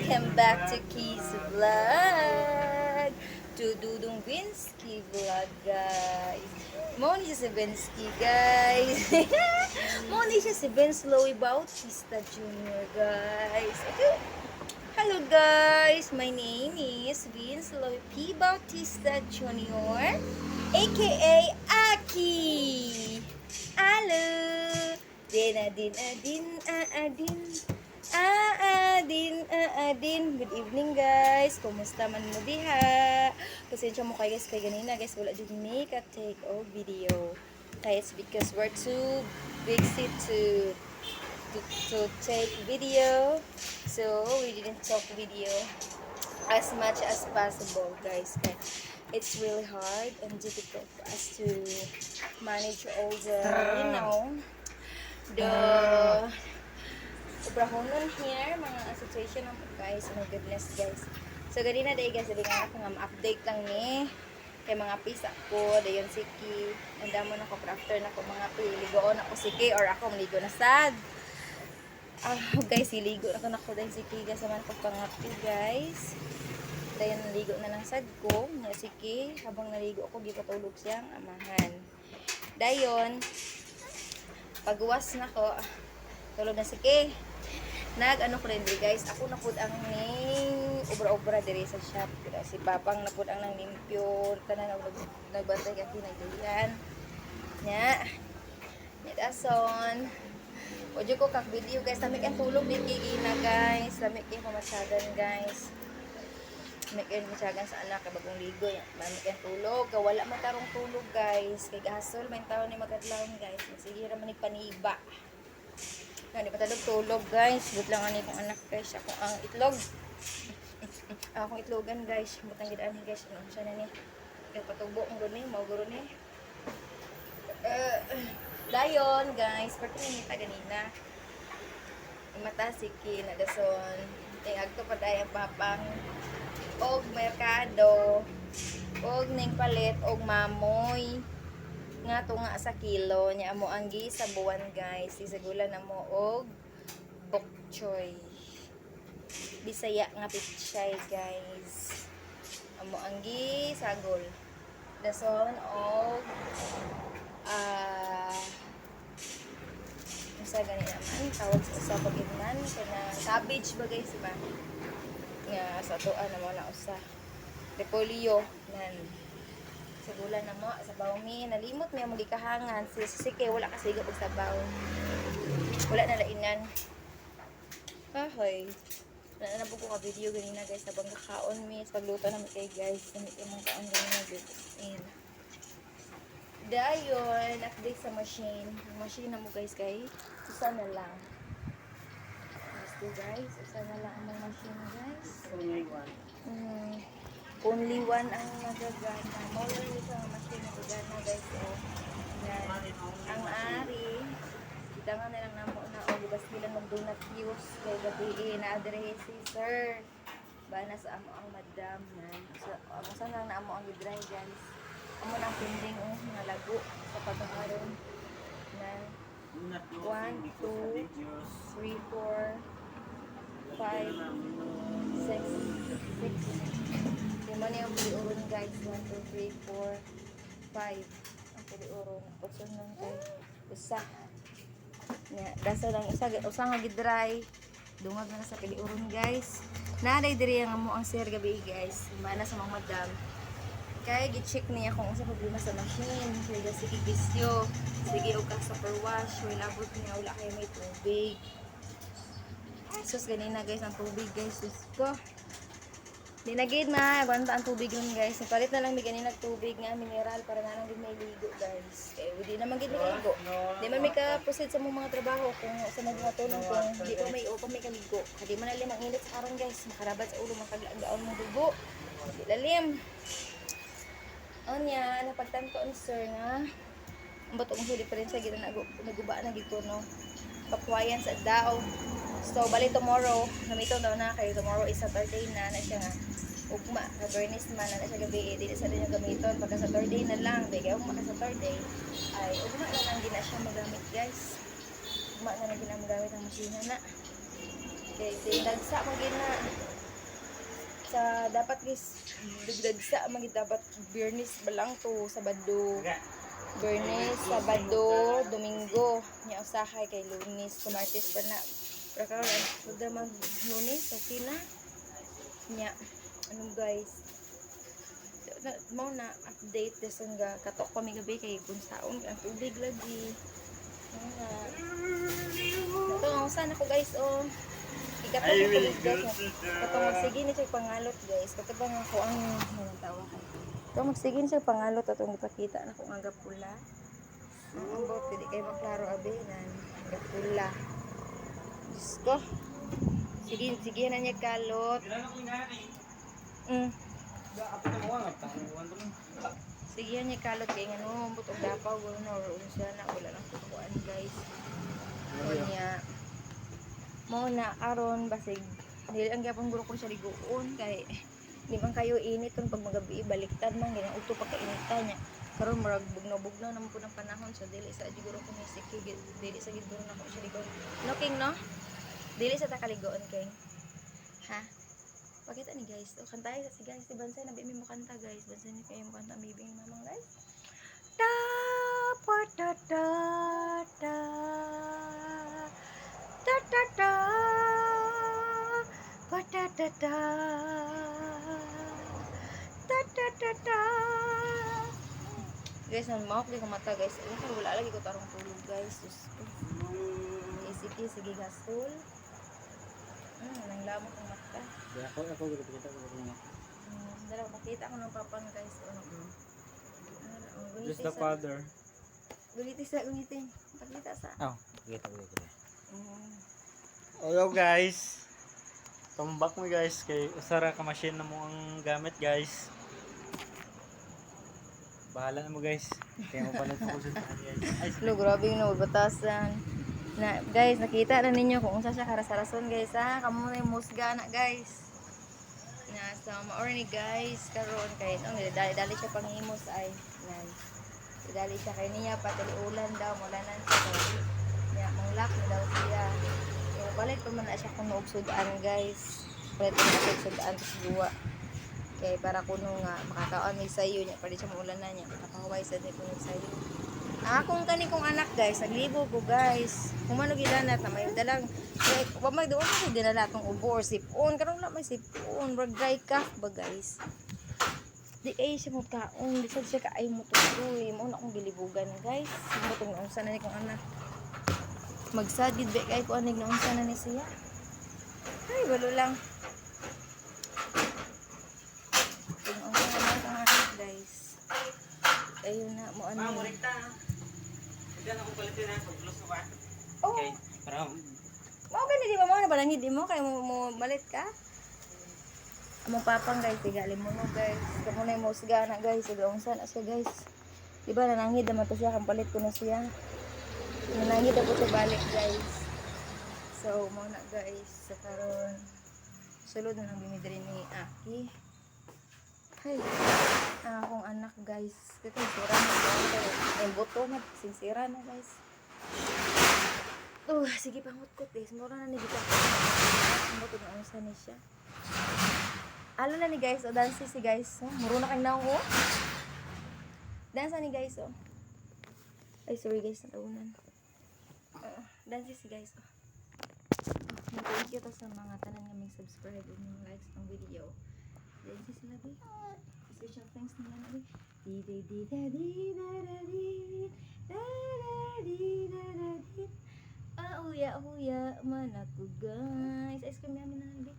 Welcome back to Keys Vlog. To Dudong Vinsky Vlog, guys. Mo ni siya si Vinsky, guys. Mo ni siya si Vince Louie Bautista Jr., guys. Okay. Hello, guys. My name is Vince Louie P. Bautista Jr., aka Aki. Hello. Din. Good evening, guys. Kumusta man mo diha? Pasensya mo kayo, guys, kay ganina, guys, wala din make a take of video. Kaya it's because we're too busy to take video, so we didn't talk video as much as possible, guys. Kaya it's really hard and difficult for us to manage all the, the sobrahonon here, mga situation ng guys. Oh my goodness, guys. So, ganina day, guys, sabi nga ako nga ma-update lang ni kay mga pisa ko, dayon siki. Ang damo na ko after na ko mga piligoon ako siki or ako maligo na sad. Guys, iligo na ko dayon siki, guys, naman ko pangapi, guys. Dayon naligo na lang sad ko, nga siki, habang naligo ako gipatulog siyang amahan. Dayon pagwas na ko, tulog na sige. Ano ko rin diri, guys. Ako napud ang ning obra-obra diri sa shop. Si Papang napud ang nang limpyo. Tanan nagbantay ka kinagduyan. Nya. Dason. Ojo ko kag video, guys. Lamig ang tulog di gina, guys. Lamig kay pamatsagan, guys. Lamig kay pamatsagan sa anak kay bagong ligo. Lamig ang tulog. Wala man tarong tulog, guys. Kay gasol man taon ni magadlawon, guys. Sige ra man paniba. Hindi pa tulog, guys. But lang ani kong anak, guys. Ako ang itlog. Akong itlogan, guys. Butang gidaan ni, guys. Ano siya na ni? Kaya patubo ang guni. Mauguro ni. Dayon, guys. Pati nita ganina. Imata siki na dason. Tingag to pa dahil ang Papang. Og merkado. Og ning palit. Og mamoy. Nga to nga sa kilo nya amo ang gi sa buwan, guys. Isagulan na mo og bok choy. Bisaya nga pichay, guys. Amo ang gi sagol. Dason og isa gani naman tawag sa usa pagignan kana cabbage ba, guys, ba? Nga sa tuan na mo na usa. Repolyo nan sagulan na mo sa bawmi, nalimot niya muli kahangan sisike, wala kasi og sabaw, wala na lainan. Wala na po ko ka video ganina, guys, habang kakaon mi pagluto namin kay, guys, namin imong kaon ganina, guys. Dayon update sa machine. Ang machine na mo, guys, kay usa na lang. Guys, usa na lang ang machine, guys. Only one ang nagagana. Mawala rin sa machine na nagagana, guys. Yan. Ang ari, kita nga na lang namo na bugas bilang mag-donut use kay gabi na-address si sir. Bana sa amo ang madam. Amo sa lang na amo ang i-dry, guys. Amo na pending nga lago sa pag-aron. Na 1, 2, 3, 4, 5, 6. Lima na yung pili-uron, guys. 1, 2, 3, 4, 5. Ang pili-uron. Pagsun lang tayo. Usa. Dasa lang usa nga gidry. Dungag na sa pili-uron, guys. Naday diri ang amo ang sir gabi, guys. Mana sa mga madam. Kaya gi-check niya kung unsa problema sa machine. Kaya sige bisyo. Sige og ka super wash. Wala abot niya, wala kay may tubig. Sus ganina, guys, ang tubig, guys. Sus ko. Di na gid banta ang tubig nun, guys. Palit na lang mi ganina tubig nga mineral para na lang din may ligo, guys. Kaya di naman gid ligo. Di man may ka-proceed sa mga trabaho kung sa mga tulong kung di pa may upa may kaligo. Di man lalim ang init sa karon, guys. Makarabat sa ulo makaglaon mong dugo. Di lalim. Onya, napagtanto ni sir nga ambot ang diferensya gid naguba na gid ko, no. Pakwayan sa daw. So, bali tomorrow, namito daw na kay tomorrow is Saturday na siya nga. Ugma, ka-Bernis man na siya gabi, di sa rin yung gamiton. Pagka Saturday na lang, kaya ugma ka Saturday, ay ugma na lang din na siya magamit, guys. Ugma na lang din ang magamit ang masina na. Okay, dagsa mo gina. sa dapat guys dagsa magid dapat Biyernes ba lang to Sabado. Biyernes, Sabado, Domingo. Nya usahay kay Lunes, kung Martes pa na. Pero karon pagda mag Lunes okay na. Nya ano guys. Mao na update deson nga katok kami gabi kay kung saon ang tubig lagi. Ito ang usan ako guys oh. Ikatong ko guys. Katong magsige ni siya pangalot guys. Katong nga ko ang tawa kay. Katong magsige ni siya pangalot atong ipakita na ko nga pula. Ang ambot dili kay maklaro abi nan gapula. Diyos ko. Sige na niya kalot. Sige niya kalot kay ngano butog dapaw wala na or siya na wala lang kuan guys. Kunya mo na aron basig dili ang gyapon guro ko siya ligoon kay di man kayo init tong pag magabi baliktad man ganyan uto pagkainitan niya karon murag bugnaw naman po ng panahon so dili sa siguro ko ni sikig dili sa giduro na ko siya ligoon no king no dili sa ta kaligoon king ha pakita ni guys o kantay sa si guys si Bansay nabi mi mo kanta guys Bansay ni kayo mo kanta bibing mamang guys ta pa ta ta ta ta ta ta pa ta ta ta ta ta ta ta guys ang mouth di ko mata guys wala lagi ko tarong tulog guys sige gasol nang lamok ang mata Ako gusto kita ko mga. Dala makita ko ng papan guys Just the father. Gulitin pakita sa Oh, kita. Hello guys. Tumbak mo guys kay usara ka machine na mo ang gamit guys. Bahala na mo guys. Kaya mo pala ko sa guys. lo grabe yung batasan na guys nakita na ninyo kung unsa siya karasarason guys ha kamo na yung musga na guys na sa maor ni guys karon kay no dali siya panghimos ay guys dali siya kay niya patali ulan daw mulanan siya niya manglak na daw siya so palit pa man na siya kung og sudan guys palit pa na siya sudan sa duwa kay para kuno nga makakaon may sayo niya para siya maulanan niya makapahuway sa di kuno sayo akong kani kong anak guys naglibo ko guys kung mano gilanat na may dalang wa mag doon kasi dinala tong ubo or sipon karon na may sipon brag dry cough ba guys di ay siya mo kaon di siya kaay mo tuloy mo na akong gilibugan guys mo tong unsa na ni kong anak magsadid ba kay ko anig na unsa na ni siya ay walo lang kung unsa na ni kong anak guys ayun na mo ano Diyan ako palitin na pag-close mo ka. oh Okay, para mo gani di mo na balangid di mo kay mo malit ka among papang guys tigali mo no guys kamo na mo siga na guys ug unsa na siya guys di ba nanangid naman to siya kan palit ko na siya nanangid ako sa balik guys so mo na guys sa karon sulod na lang bimidiri ni Aki ay ang akong anak guys kasi sira na guys ang buto na sinsira na guys sige pangutkot guys mura na ni bitaw ang buto na unsa ni siya alo na ni guys o dance si guys muro na kang naong ko dance ni guys ay sorry guys nataunan dance si guys thank you to sa mga tanan nga may subscribe ug mga likes ng video dance sila bi special thanks nila na bi di di da di da da di da da di da da di huya man ako guys ice cream namin na bi